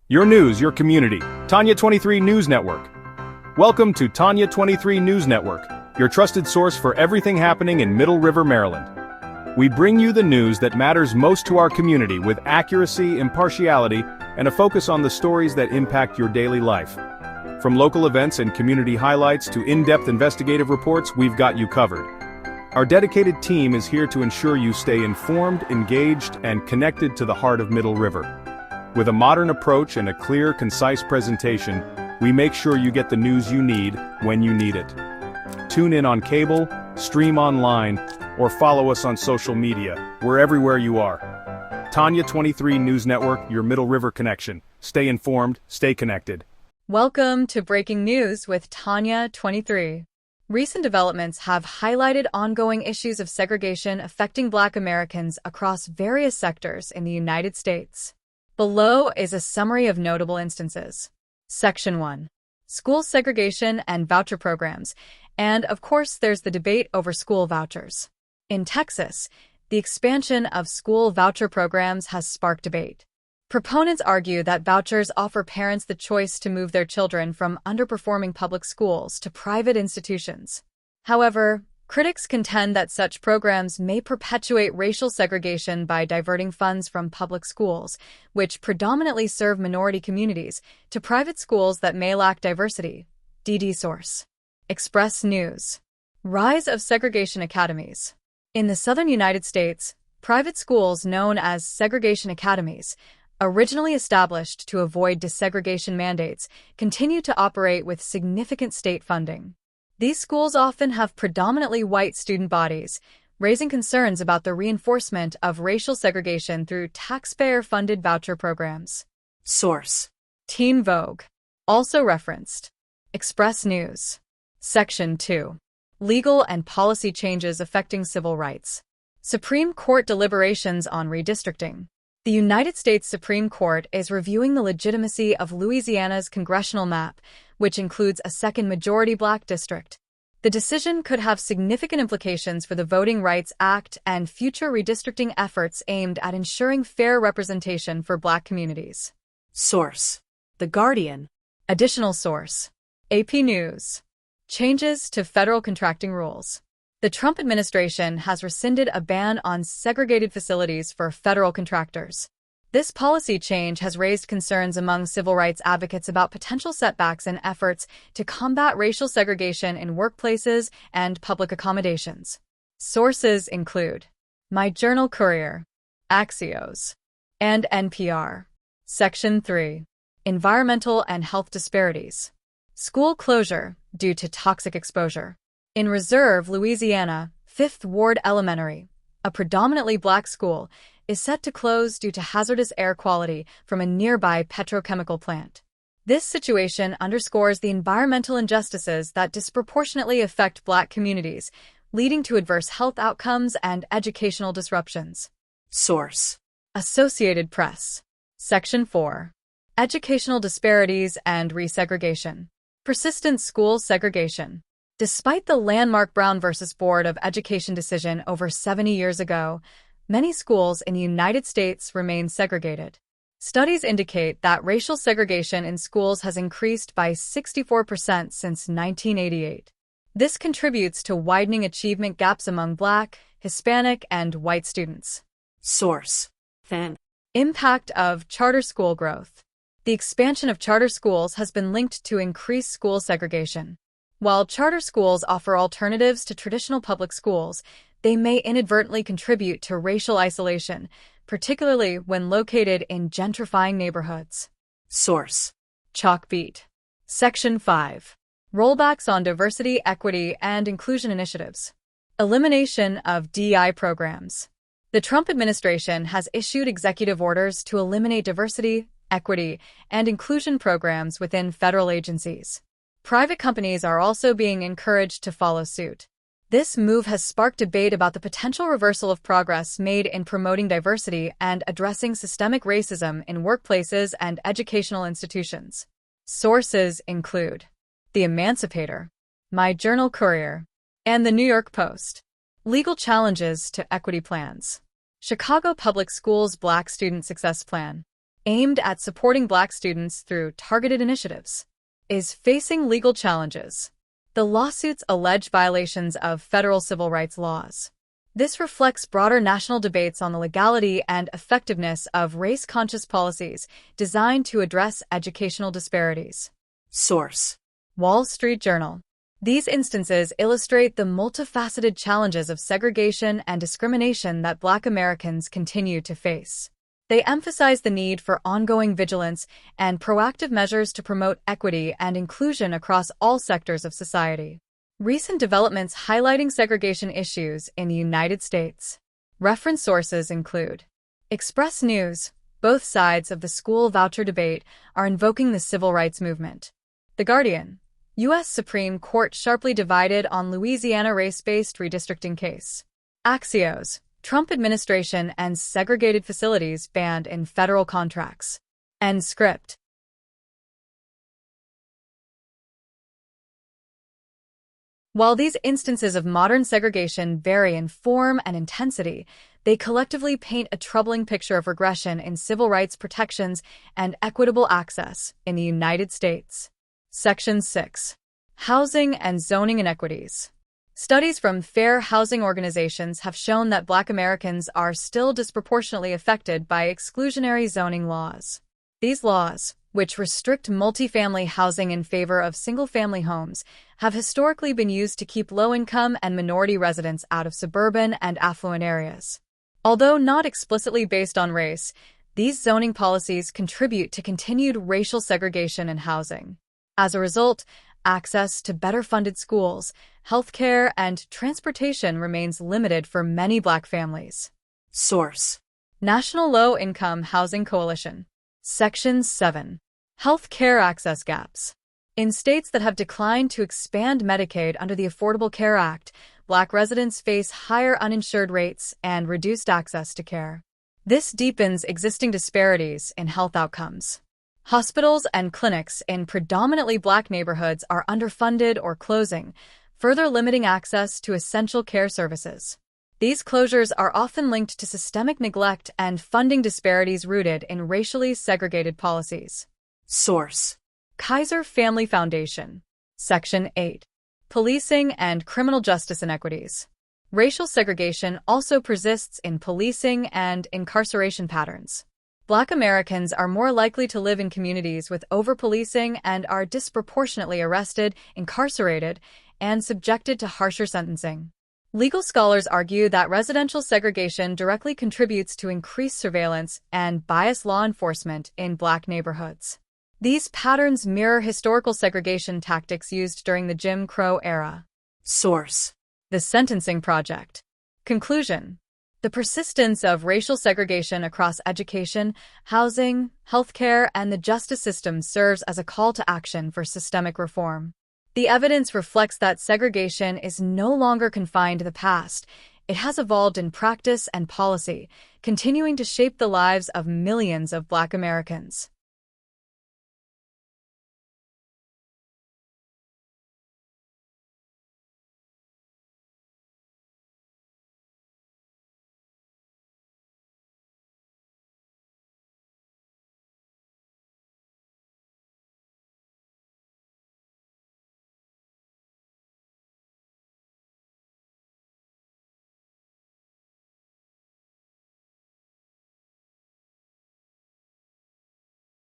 Your news, your community. Tanya 23 News Network. Welcome to Tanya 23 News Network, your trusted source for everything happening in Middle River, Maryland. We bring you the news that matters most to our community with accuracy, impartiality, and a focus on the stories that impact your daily life. From local events and community highlights to in-depth investigative reports, we've got you covered. Our dedicated team is here to ensure you stay informed, engaged, and connected to the heart of Middle River. With a modern approach and a clear, concise presentation, we make sure you get the news you need when you need it. Tune in on cable, stream online, or follow us on social media. We're everywhere you are. Tanya 23 News Network, your Middle River connection. Stay informed, stay connected. Welcome to Breaking News with Tanya 23. Recent developments have highlighted ongoing issues of segregation affecting Black Americans across various sectors in the United States. Below is a summary of notable instances. Section 1. School segregation and voucher programs. And, of course, there's the debate over school vouchers. In Texas, the expansion of school voucher programs has sparked debate. Proponents argue that vouchers offer parents the choice to move their children from underperforming public schools to private institutions. However, critics contend that such programs may perpetuate racial segregation by diverting funds from public schools, which predominantly serve minority communities, to private schools that may lack diversity. DD source. Express News. Rise of segregation academies. In the southern United States, private schools known as segregation academies, originally established to avoid desegregation mandates, continue to operate with significant state funding. These schools often have predominantly white student bodies, raising concerns about the reinforcement of racial segregation through taxpayer-funded voucher programs. Source. Teen Vogue. Also referenced. Express News. Section 2. Legal and policy changes affecting civil rights. Supreme Court deliberations on redistricting. The United States Supreme Court is reviewing the legitimacy of Louisiana's congressional map, which includes a second majority Black district. The decision could have significant implications for the Voting Rights Act and future redistricting efforts aimed at ensuring fair representation for Black communities. Source. The Guardian. Additional source. AP News. Changes to federal contracting rules. The Trump administration has rescinded a ban on segregated facilities for federal contractors. This policy change has raised concerns among civil rights advocates about potential setbacks in efforts to combat racial segregation in workplaces and public accommodations. Sources include My Journal Courier, Axios, and NPR. Section 3. Environmental and health disparities. School closure due to toxic exposure. In Reserve, Louisiana, 5th Ward Elementary, a predominantly Black school, is set to close due to hazardous air quality from a nearby petrochemical plant. This situation underscores the environmental injustices that disproportionately affect Black communities, leading to adverse health outcomes and educational disruptions. Source. Associated Press. Section 4. Educational disparities and resegregation. Persistent school segregation. Despite the landmark Brown v. Board of Education decision over 70 years ago, many schools in the United States remain segregated. Studies indicate that racial segregation in schools has increased by 64% since 1988. This contributes to widening achievement gaps among Black, Hispanic, and white students. Source. Fan. Impact of charter school growth. The expansion of charter schools has been linked to increased school segregation. While charter schools offer alternatives to traditional public schools, they may inadvertently contribute to racial isolation, particularly when located in gentrifying neighborhoods. Source. Chalkbeat. Section 5. Rollbacks on diversity, equity, and inclusion initiatives. Elimination of DEI programs. The Trump administration has issued executive orders to eliminate diversity, equity, and inclusion programs within federal agencies. Private companies are also being encouraged to follow suit. This move has sparked debate about the potential reversal of progress made in promoting diversity and addressing systemic racism in workplaces and educational institutions. Sources include The Emancipator, My Journal Courier, and The New York Post. Legal challenges to equity plans. Chicago Public Schools Black Student Success Plan. aimed at supporting Black students through targeted initiatives, is facing legal challenges. The lawsuits allege violations of federal civil rights laws. This reflects broader national debates on the legality and effectiveness of race-conscious policies designed to address educational disparities. Source: Wall Street Journal. These instances illustrate the multifaceted challenges of segregation and discrimination that Black Americans continue to face. They emphasize the need for ongoing vigilance and proactive measures to promote equity and inclusion across all sectors of society. Recent developments highlighting segregation issues in the United States. Reference sources include Express News. Both sides of the school voucher debate are invoking the civil rights movement. The Guardian. U.S. Supreme Court sharply divided on Louisiana race-based redistricting case. Axios. Trump administration and segregated facilities banned in federal contracts. End script. While these instances of modern segregation vary in form and intensity, they collectively paint a troubling picture of regression in civil rights protections and equitable access in the United States. Section 6. Housing and zoning inequities. Studies from fair housing organizations have shown that Black Americans are still disproportionately affected by exclusionary zoning laws. These laws, which restrict multifamily housing in favor of single-family homes, have historically been used to keep low-income and minority residents out of suburban and affluent areas. Although not explicitly based on race, these zoning policies contribute to continued racial segregation in housing. As a result, access to better-funded schools, healthcare, and transportation remains limited for many Black families. Source: National Low-Income Housing Coalition. Section 7. Health care access gaps. In states that have declined to expand Medicaid under the Affordable Care Act, Black residents face higher uninsured rates and reduced access to care. This deepens existing disparities in health outcomes. Hospitals and clinics in predominantly Black neighborhoods are underfunded or closing, further limiting access to essential care services. These closures are often linked to systemic neglect and funding disparities rooted in racially segregated policies. Source: Kaiser Family Foundation. Section 8. Policing and criminal justice inequities. Racial segregation also persists in policing and incarceration patterns. Black Americans are more likely to live in communities with over-policing and are disproportionately arrested, incarcerated, and subjected to harsher sentencing. Legal scholars argue that residential segregation directly contributes to increased surveillance and biased law enforcement in Black neighborhoods. These patterns mirror historical segregation tactics used during the Jim Crow era. Source: The Sentencing Project. Conclusion: the persistence of racial segregation across education, housing, healthcare, and the justice system serves as a call to action for systemic reform. The evidence reflects that segregation is no longer confined to the past. It has evolved in practice and policy, continuing to shape the lives of millions of Black Americans.